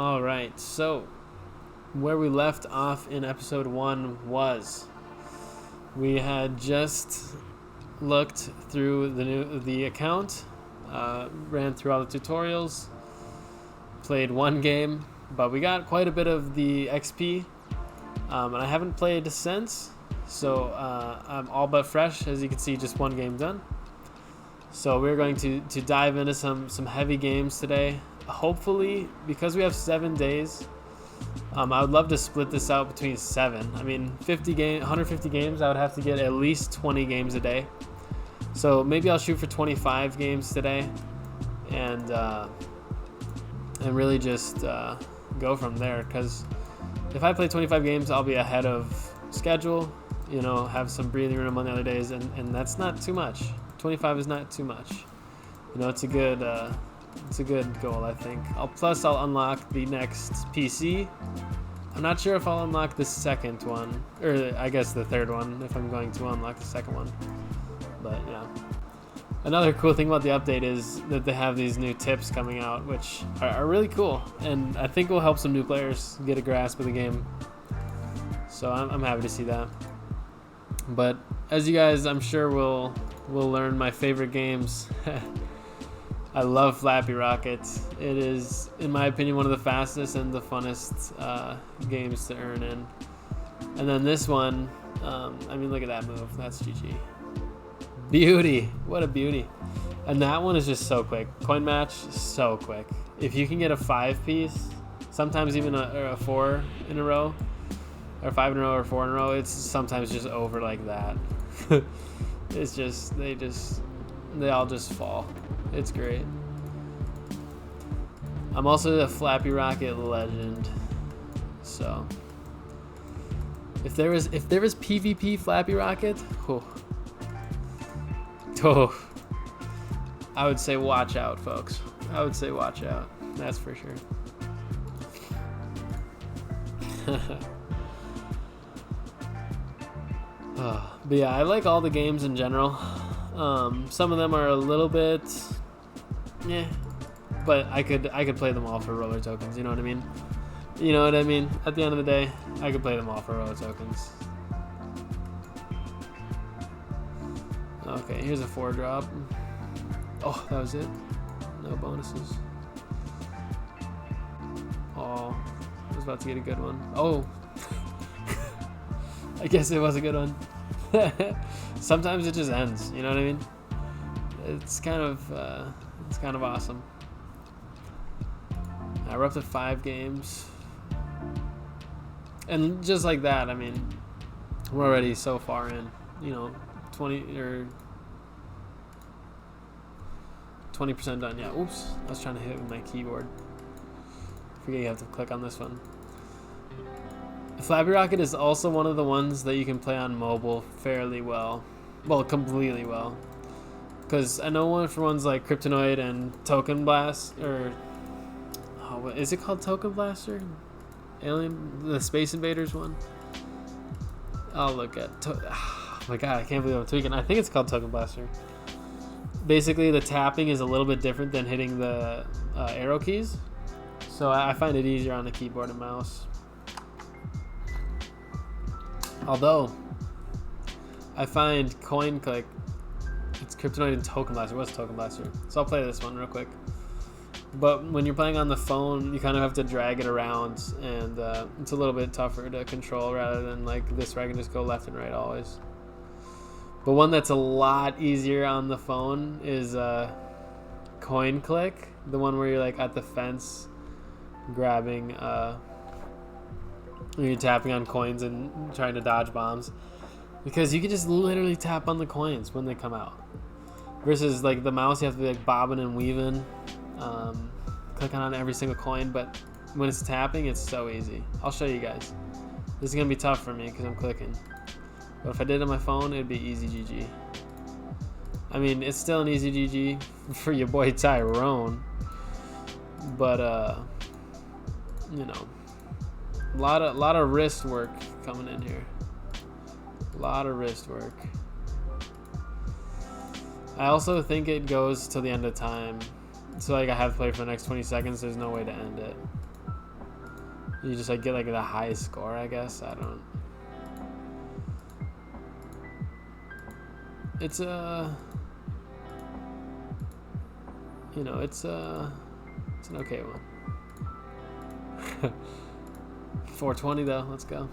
All right, so where we left off in episode 1 was we had just looked through the account, ran through all the tutorials, played one game, but we got quite a bit of the XP, and I haven't played since, so I'm all but fresh. As you can see, just one game done. So we're going to dive into some heavy games today. Hopefully, because we have 7 days, I would love to split this out between 7. I mean, 150 games, I would have to get at least 20 games a day. So maybe I'll shoot for 25 games today, and really just go from there. Because if I play 25 games, I'll be ahead of schedule. You know, have some breathing room on the other days, and that's not too much. 25 is not too much. You know, it's a good goal, I think. I'll unlock the next PC. I'm not sure if I'll unlock the second one, or I guess the third one, if I'm going to unlock the second one. But yeah. Another cool thing about the update is that they have these new tips coming out, which are really cool, and I think will help some new players get a grasp of the game. So I'm happy to see that. But as you guys, I'm sure will learn my favorite games. I love Flappy Rocket. It is, in my opinion, one of the fastest and the funnest games to earn in. And then this one, I mean, look at that move. That's GG. Beauty. What a beauty. And that one is just so quick. Coin match, so quick. If you can get a 5-piece, sometimes even a 4 in a row, or 5 in a row or 4 in a row, it's sometimes just over like that. It's just, they all just fall. It's great. I'm also a Flappy Rocket legend. So if there was PvP Flappy Rocket, I would say watch out, folks. I would say watch out. That's for sure. But yeah, I like all the games in general. Some of them are a little bit, but I could play them all for roller tokens. You know what I mean? You know what I mean? At the end of the day, I could play them all for roller tokens. Okay, here's a 4-drop. Oh, that was it. No bonuses. Oh, I was about to get a good one. Oh, I guess it was a good one. Sometimes it just ends, you know what I mean? It's kind of awesome. We're up to 5 games, and just like that, I mean, we're already so far in. You know, 20% done. Yeah. Oops, I was trying to hit it with my keyboard. Forget you have to click on this one. Flappy Rocket is also one of the ones that you can play on mobile fairly well. Well, completely well. Because I know one for ones like Kryptonoid and Token Blast, or what is it called? Token Blaster? The Space Invaders one? I'll look at. Oh my god, I can't believe I'm tweaking. I think it's called Token Blaster. Basically, the tapping is a little bit different than hitting the arrow keys. So I find it easier on the keyboard and mouse. Although, I find Coin Click, it's Kryptonoid and Token Blaster. What's Token Blaster? So I'll play this one real quick. But when you're playing on the phone, you kind of have to drag it around, and it's a little bit tougher to control rather than like this where I can just go left and right always. But one that's a lot easier on the phone is Coin Click, the one where you're like at the fence grabbing... when you're tapping on coins and trying to dodge bombs, because you can just literally tap on the coins when they come out, versus like the mouse you have to be like bobbing and weaving, clicking on every single coin. But when it's tapping, it's so easy. I'll show you guys. This is gonna be tough for me because I'm clicking, but if I did it on my phone, it'd be easy GG. I mean, it's still an easy GG for your boy Tyrone, but you know, a lot of wrist work coming in here. A lot of wrist work. I also think it goes till the end of time. So like I have to play for the next 20 seconds. There's no way to end it. You just like get like the highest score, I guess. I don't. It's a. You know, it's an okay one. 420 though. Let's go.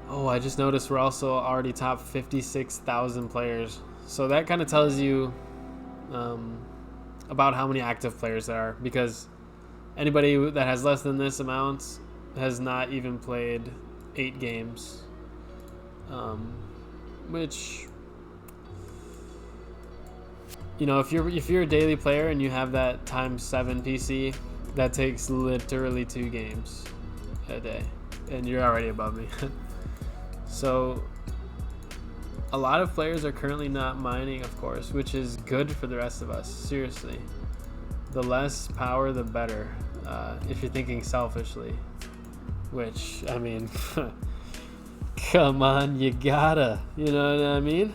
Oh, I just noticed we're also already top 56,000 players. So that kind of tells you about how many active players there are, because anybody that has less than this amount has not even played 8 games, which, you know, if you're a daily player and you have that ×7 PC, that takes literally 2 games a day, and you're already above me. So a lot of players are currently not mining, of course, which is good for the rest of us. Seriously, the less power, the better, if you're thinking selfishly. Which, I mean, come on, you gotta, you know what I mean?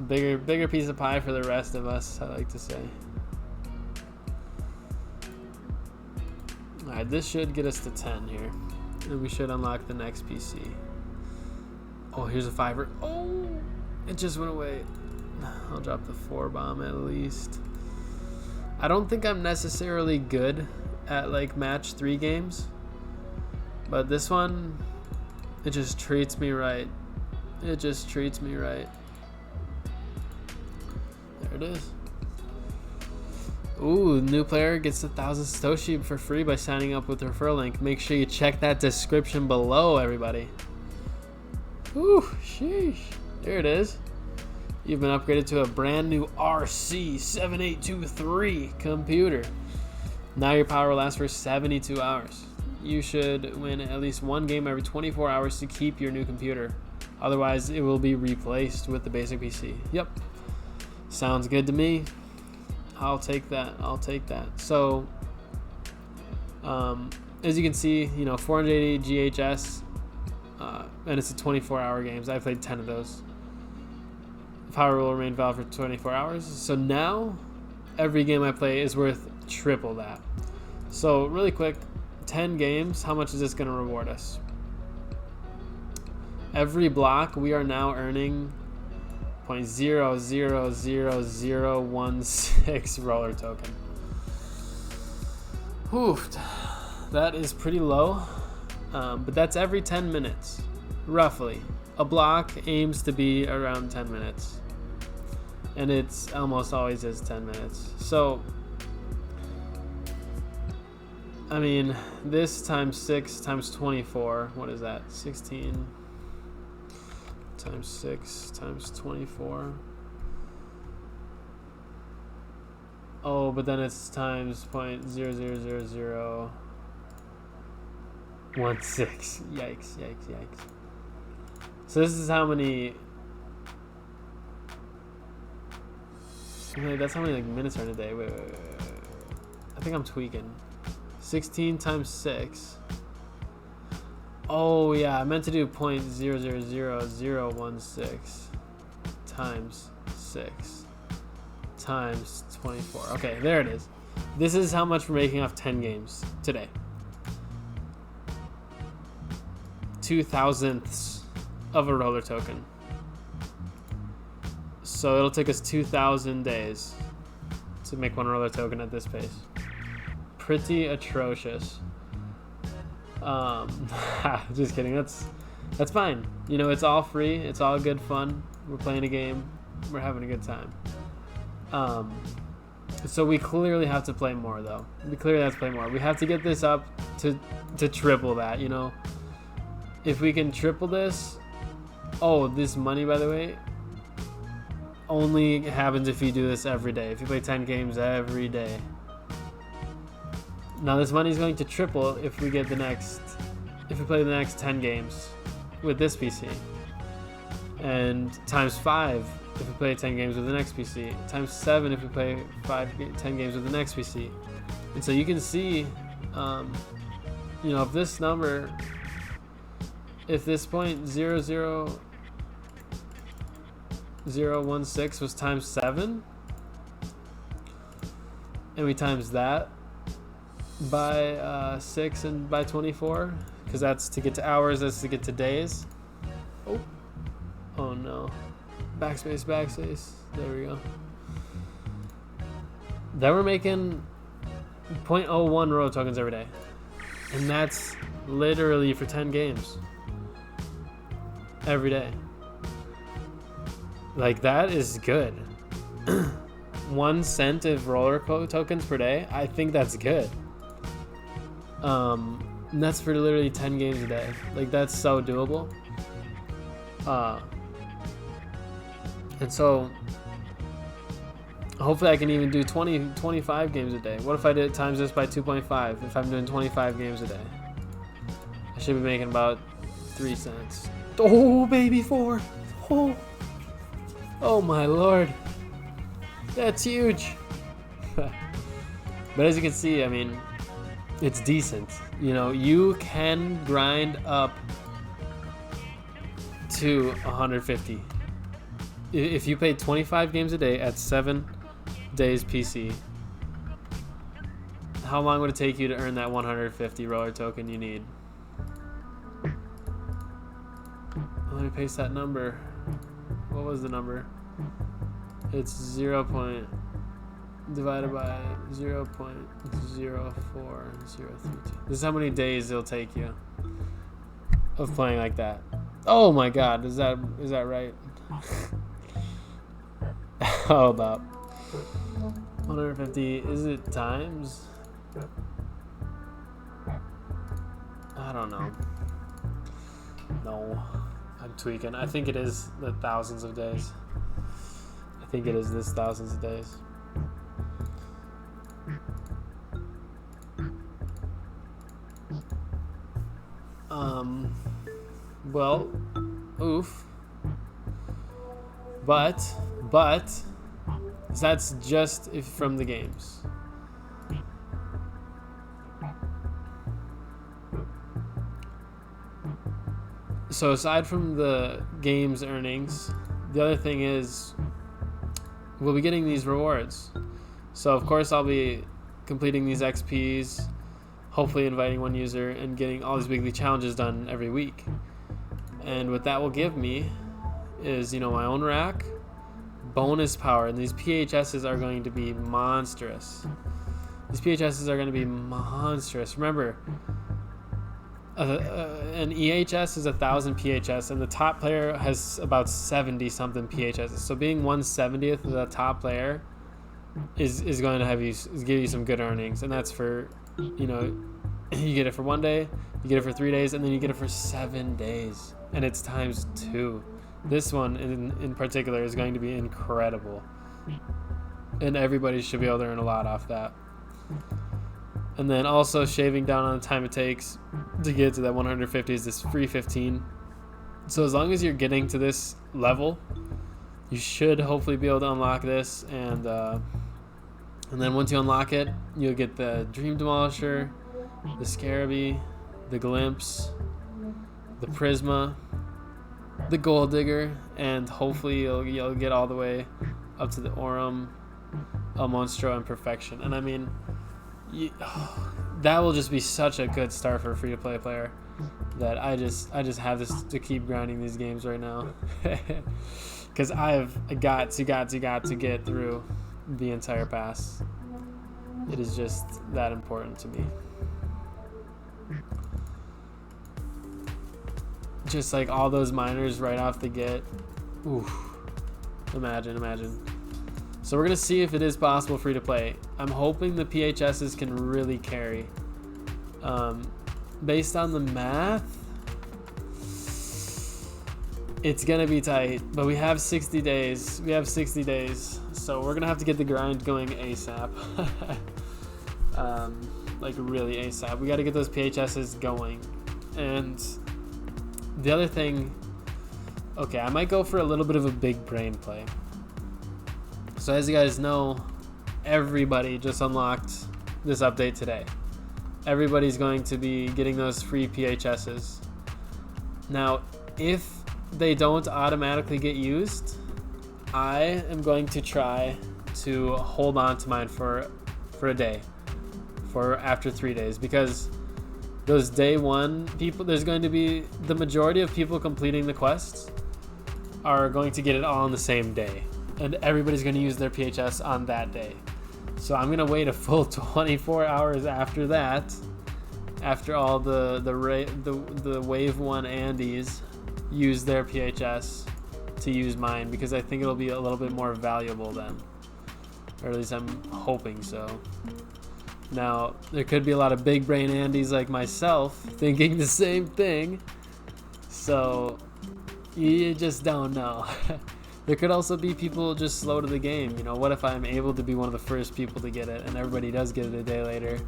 Bigger piece of pie for the rest of us, I like to say. Alright, this should get us to 10 here. And we should unlock the next PC. Oh, here's a 5er. Oh, it just went away. I'll drop the 4 bomb at least. I don't think I'm necessarily good at like match 3 games. But this one, it just treats me right. It just treats me right. There it is. Ooh, new player gets 1,000 Satoshi for free by signing up with the referral link. Make sure you check that description below, everybody. Ooh, sheesh. There it is. You've been upgraded to a brand new RC7823 computer. Now your power will last for 72 hours. You should win at least 1 game every 24 hours to keep your new computer. Otherwise, it will be replaced with the basic PC. Yep. Sounds good to me. I'll take that. I'll take that. So, as you can see, you know, 480 GHS, and it's a 24-hour games. I've played 10 of those. Power will remain valid for 24 hours. So now, every game I play is worth triple that. So, really quick, 10 games, how much is this going to reward us? Every block, we are now earning 0.000016 roller token. Oof, that is pretty low, but that's every 10 minutes, roughly. A block aims to be around 10 minutes, and it's almost always is 10 minutes. So, I mean, this times 6 times 24, what is that? 16 times 6 times 24. Oh, but then it's times 0.000016. Yikes, yikes, yikes. So this is how many. Wait, that's how many like minutes are in a day. Wait. I think I'm tweaking. 16 times 6. Oh yeah, I meant to do 0.000016 times 6 times 24. Okay, there it is. This is how much we're making off 10 games today. 2,000ths of a roller token. So it'll take us 2,000 days to make 1 roller token at this pace. Pretty atrocious. Just kidding. That's fine. You know, it's all free. It's all good fun. We're playing a game. We're having a good time. So we clearly have to play more, though. We clearly have to play more. We have to get this up to triple that. You know, if we can triple this. Oh, this money, by the way, only happens if you do this every day. If you play 10 games every day. Now this money is going to triple if we get if we play the next 10 games with this PC, and times 5 if we play 10 games with the next PC, times 7 if we play 10 games with the next PC. And so you can see, you know, if this number, if this 0.00 0.016 was times 7, and we times that by 6 and by 24, because that's to get to hours, that's to get to days. Oh no, backspace, there we go. Then we're making 0.01 roller tokens every day, and that's literally for 10 games every day. Like, that is good. 1 cent of roller tokens per day, I think that's good. And that's for literally 10 games a day. Like, that's so doable. And so hopefully I can even do 25 games a day. What if I did times this by 2.5? If I'm doing 25 games a day, I should be making about 3 cents. Oh baby, 4. Oh my lord, that's huge. But as you can see, I mean, it's decent. You know, you can grind up to 150 if you play 25 games a day at 7 days PC. How long would it take you to earn that 150 roller token you need? Let me paste that number. What was the number? It's 0. Divided by 0.04032. This is how many days it'll take you of playing like that. Oh my god, is that right? How about 150? Is it times? I don't know. No, I'm tweaking. I think it is the thousands of days. I think it is this thousands of days. Well, oof. But that's just from the games. So aside from the games earnings, the other thing is we'll be getting these rewards. So of course I'll be completing these XPs, hopefully inviting one user and getting all these weekly challenges done every week. And what that will give me is, you know, my own rack, bonus power, and these PHSs are going to be monstrous. These PHSs are going to be monstrous. Remember, an EHS is 1,000 PHS, and the top player has about 70 something PHS. So being 1/70th of the top player is going to give you some good earnings, and that's for, you know, you get it for 1 day, you get it for 3 days, and then you get it for 7 days, and it's times 2. This one in particular is going to be incredible, and everybody should be able to earn a lot off that. And then also shaving down on the time it takes to get to that 150 is this free 15. So as long as you're getting to this level, you should hopefully be able to unlock this, and then once you unlock it, you'll get the Dream Demolisher, the Scarabee, the Glimpse, the Prisma, the Gold Digger, and hopefully you'll get all the way up to the Aurum, El Monstro, and Perfection. And I mean, that will just be such a good start for a free-to-play player that I just have this to keep grinding these games right now, because I've got to get through the entire pass. It is just that important to me. Just like all those miners right off the get. Oof. Imagine. So we're going to see if it is possible free to play. I'm hoping the PHSs can really carry. Based on the math, it's going to be tight, but we have 60 days. So we're going to have to get the grind going ASAP. Like really ASAP. We got to get those PHSs going. And the other thing, okay, I might go for a little bit of a big brain play. So as you guys know, everybody just unlocked this update today. Everybody's going to be getting those free PHSs. Now, if they don't automatically get used, I am going to try to hold on to mine for a day, for after 3 days, because those day one people, there's going to be the majority of people completing the quests are going to get it all on the same day, and everybody's going to use their PHS on that day. So I'm going to wait a full 24 hours after that, after all the wave 1 Andes use their PHS to use mine, because I think it'll be a little bit more valuable then, or at least I'm hoping so. Now there could be a lot of big brain Andes like myself thinking the same thing, so you just don't know. There could also be people just slow to the game. You know, what if I'm able to be one of the first people to get it and everybody does get it a day later,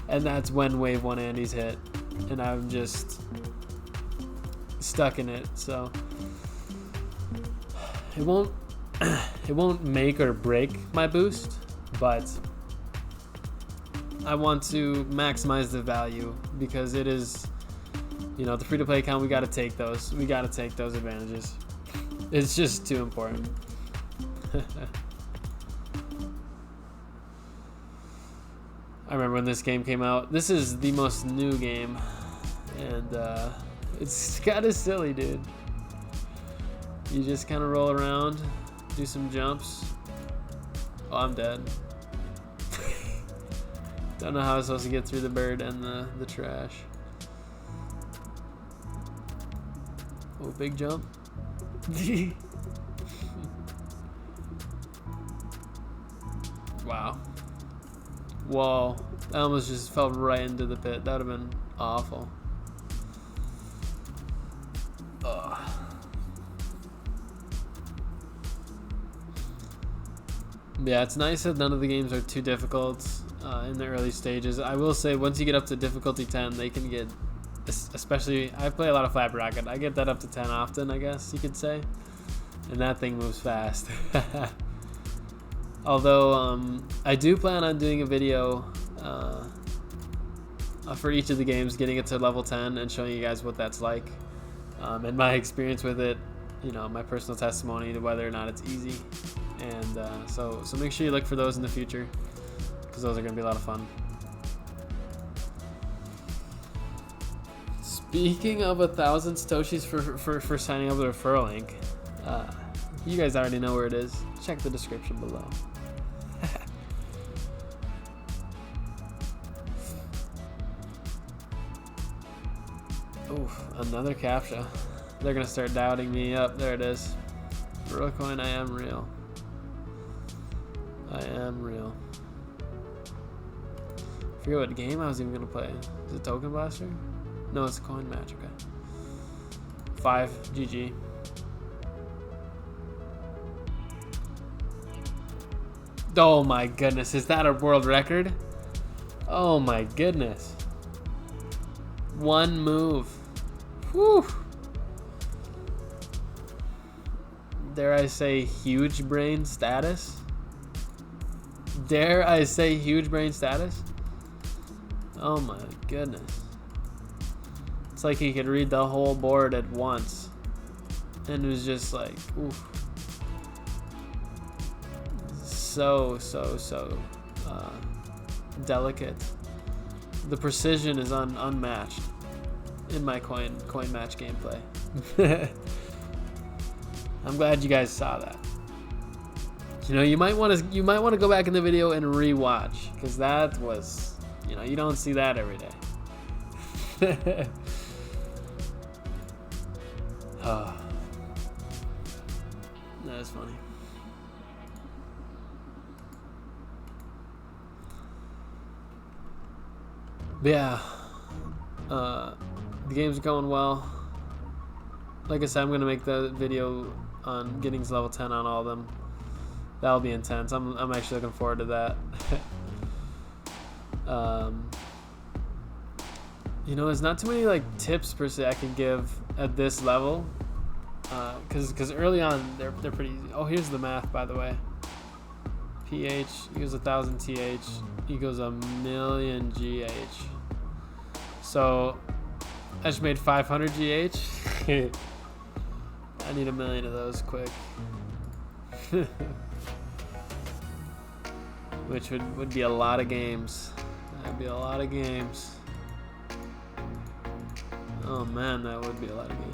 and that's when wave 1 Andes hit and I'm just stuck in it. So it won't make or break my boost, but I want to maximize the value, because it is, you know, the free-to-play account, we got to take those advantages. It's just too important. I remember when this game came out. This is the most new game, and it's kind of silly, dude. You just kind of roll around, do some jumps. Oh, I'm dead. Don't know how I was supposed to get through the bird and the trash. Oh, big jump. Wow. Whoa. I almost just fell right into the pit. That would have been awful. Ugh. Yeah, it's nice that none of the games are too difficult in the early stages. I will say, once you get up to difficulty 10, they can get, especially, I play a lot of Flat Bracket. I get that up to 10 often, I guess you could say. And that thing moves fast. Although, I do plan on doing a video for each of the games, getting it to level 10 and showing you guys what that's like. And my experience with it, you know, my personal testimony to whether or not it's easy. And so make sure you look for those in the future, because those are going to be a lot of fun. Speaking of 1,000 Satoshis for signing up with a referral link, you guys already know where it is. Check the description below. Oof, another CAPTCHA. They're going to start doubting me. Up there it is. RollerCoin, I am real. I am real. I forget what game I was even going to play. Is it Token Blaster? No, it's Coin Match. Okay. 5 GG. Oh my goodness, is that a world record? Oh my goodness. One move. Whew. Dare I say huge brain status? Dare I say huge brain status? Oh my goodness. It's like he could read the whole board at once. And it was just like, oof. So delicate. The precision is unmatched in my coin match gameplay. I'm glad you guys saw that. You know, you might want to go back in the video and rewatch, because that was, you know, you don't see that every day. Oh, that is funny. But yeah, the game's going well. Like I said, I'm gonna make the video on getting to level 10 on all of them. That'll be intense. I'm actually looking forward to that. You know, there's not too many like tips per se I can give at this level, because early on they're pretty easy. Oh, here's the math, by the way. PH equals 1,000 TH equals 1,000,000 GH. So I just made 500 GH. I need 1,000,000 of those quick. Which would be a lot of games. That'd be a lot of games. Oh man, that would be a lot of games.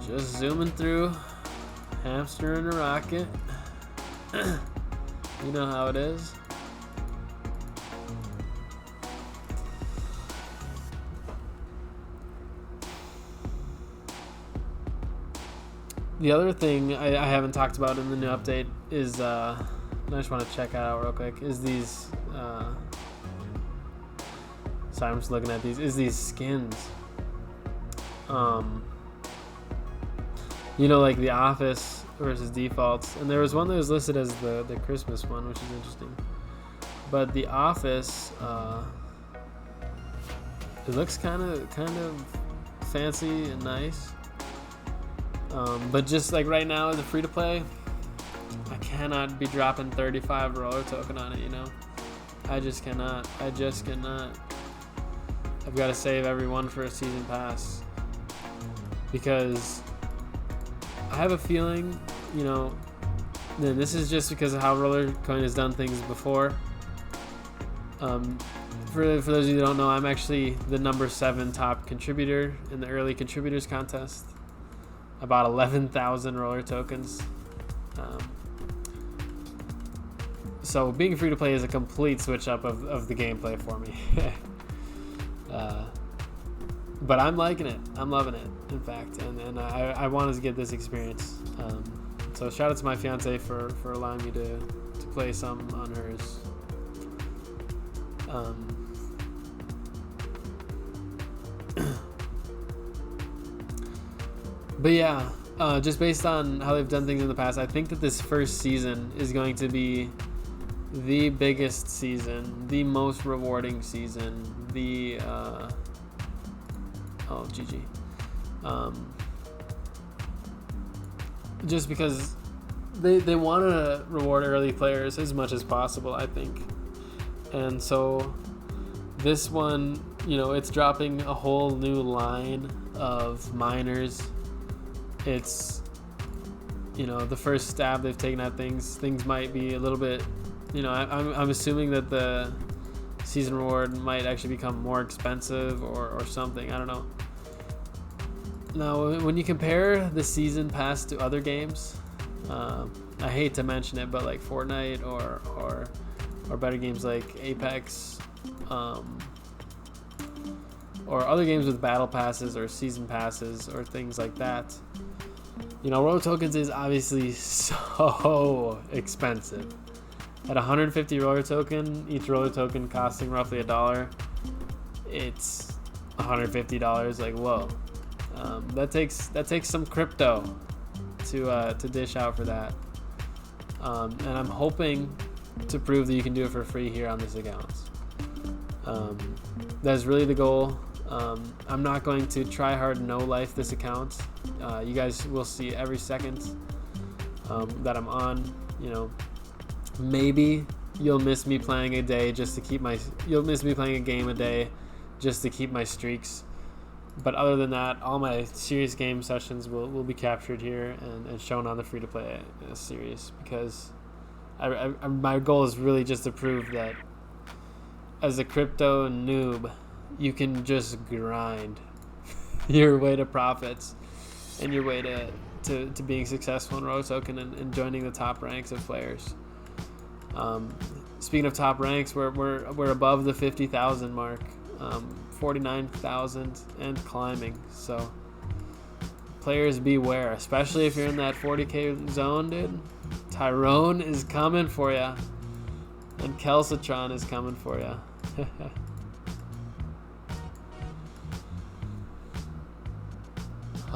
Just zooming through, hamster in a rocket. You know how it is. The other thing I haven't talked about in the new update is, I just want to check out real quick, is these, sorry, I'm just looking at these, is these skins. You know, like the Office versus defaults, and there was one that was listed as the Christmas one, which is interesting. But the Office, it looks kind of fancy and nice. But just like right now as a free-to-play, I cannot be dropping 35 roller token on it, you know? I just cannot. I've got to save every one for a season pass. Because I have a feeling, you know, and this is just because of how RollerCoin has done things before. For those of you that don't know, I'm actually the number 7 top contributor in the early contributors contest. About 11,000 roller tokens. So being free to play is a complete switch up of the gameplay for me. But I'm liking it. I'm loving it, in fact. And I wanted to get this experience. So shout out to my fiance for allowing me to play some on hers. But yeah, just based on how they've done things in the past, I think that this first season is going to be the biggest season, the most rewarding season, the GG. Just because they want to reward early players as much as possible, I think. And so this one, you know, it's dropping a whole new line of miners. It's, you know, the first stab they've taken at things. Things might be a little bit, you know, I'm assuming that the season reward might actually become more expensive or something. I don't know. Now, when you compare the season pass to other games, I hate to mention it, but like Fortnite or better games like Apex, or other games with battle passes or season passes or things like that. You know, roller tokens is obviously so expensive. At 150 roller token, each roller token costing roughly $1, it's $150. Like, whoa, that takes some crypto to dish out for that. And I'm hoping to prove that you can do it for free here on this account. That's really the goal. I'm not going to try hard no life this account. You guys will see every second that I'm on. You know, maybe you'll miss me playing a day just to keep you'll miss me playing a game a day just to keep my streaks. But other than that, all my serious game sessions will be captured here and shown on the free to play series, because my goal is really just to prove that as a crypto noob, you can just grind your way to profits and your way to being successful in Roller Token and joining the top ranks of players. Speaking of top ranks, we're above the 50,000 mark, 49,000 and climbing. So players beware, especially if you're in that 40k zone, dude. Tyrone is coming for ya, and Kelsatron is coming for ya.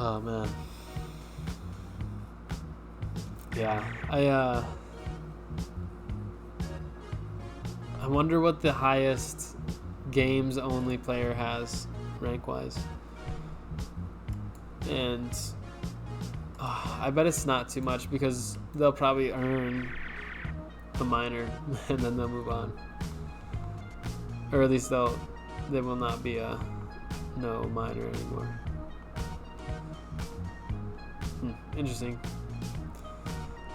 Oh man. Yeah, I wonder what the highest games only player has rank wise. And I bet it's not too much, because they'll probably earn a minor and then they'll move on. or at least they will not be a no miner anymore. Interesting.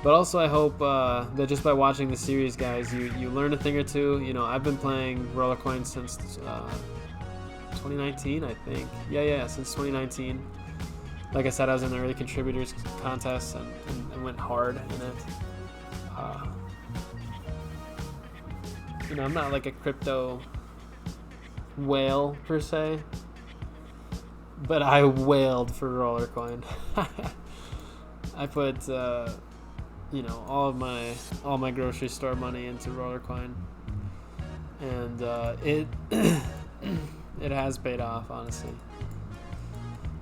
But also I hope that just by watching the series, guys, you learn a thing or two. You know, I've been playing RollerCoin since 2019, I think. Yeah, since 2019. Like I said, I was in the early contributors contest and went hard in it. You know, I'm not like a crypto whale per se, but I whaled for RollerCoin. I put you know, all my grocery store money into RollerCoin, and it it has paid off, honestly.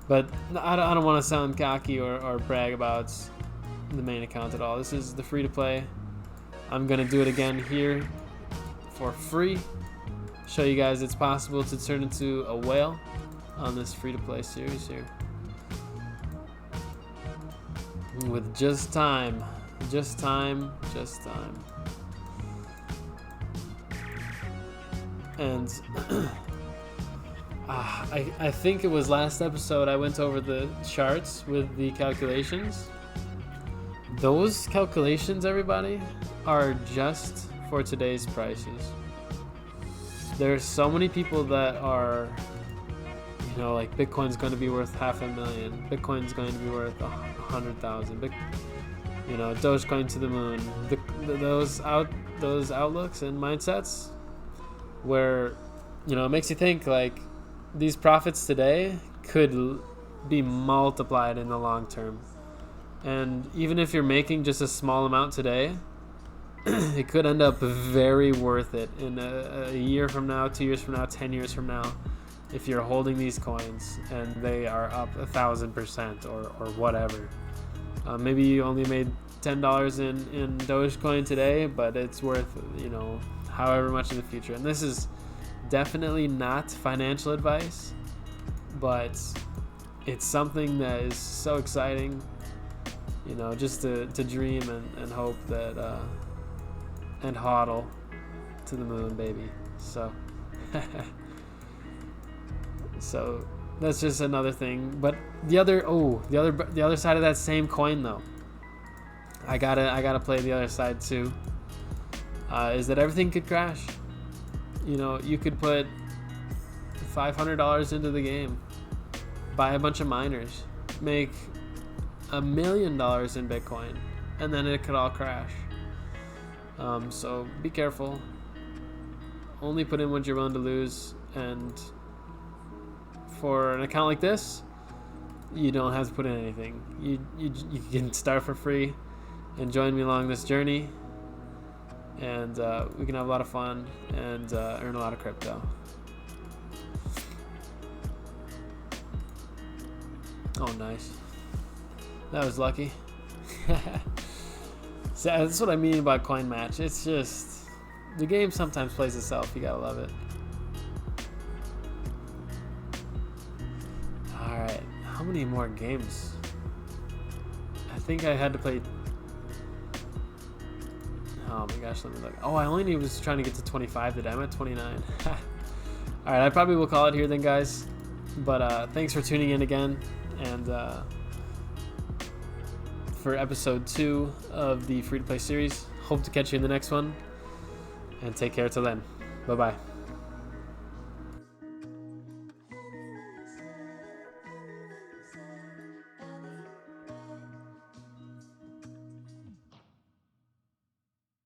But I don't want to sound cocky or brag about the main account at all. This is the free to play. I'm gonna do it again here for free. Show you guys it's possible to turn into a whale on this free to play series here. With just time. And I think it was last episode I went over the charts with the calculations. Those calculations, everybody, are just for today's prices. There's so many people that are, you know, like Bitcoin's going to be worth $500,000. Bitcoin's going to be worth 100,000. You know, Dogecoin to the moon. Those outlooks and mindsets, where, you know, it makes you think like these profits today could be multiplied in the long term. And even if you're making just a small amount today, it could end up very worth it in a year from now, 2 years from now, 10 years from now, if you're holding these coins and they are up 1,000% or whatever. Maybe you only made $10 in Dogecoin today, but it's worth, you know, however much in the future. And this is definitely not financial advice, but it's something that is so exciting, you know, just to dream and hope that and hodl to the moon, baby. So so that's just another thing. But the other side of that same coin, though, I gotta play the other side too, is that everything could crash. You know, you could put $500 into the game, buy a bunch of miners, make $1 million in Bitcoin, and then it could all crash. So be careful. Only put in what you're willing to lose, and for an account like this, you don't have to put in anything. You can start for free and join me along this journey, and we can have a lot of fun and earn a lot of crypto. Oh, nice. That was lucky. So that's what I mean about coin match. It's just, the game sometimes plays itself. You gotta love it. Alright, how many more games? I think I had to play... Oh my gosh, let me look. Oh, I only was trying to get to 25 today. I'm at 29. Alright, I probably will call it here then, guys. But thanks for tuning in again. And for episode 2 of the free-to-play series. Hope to catch you in the next one. And take care till then. Bye-bye.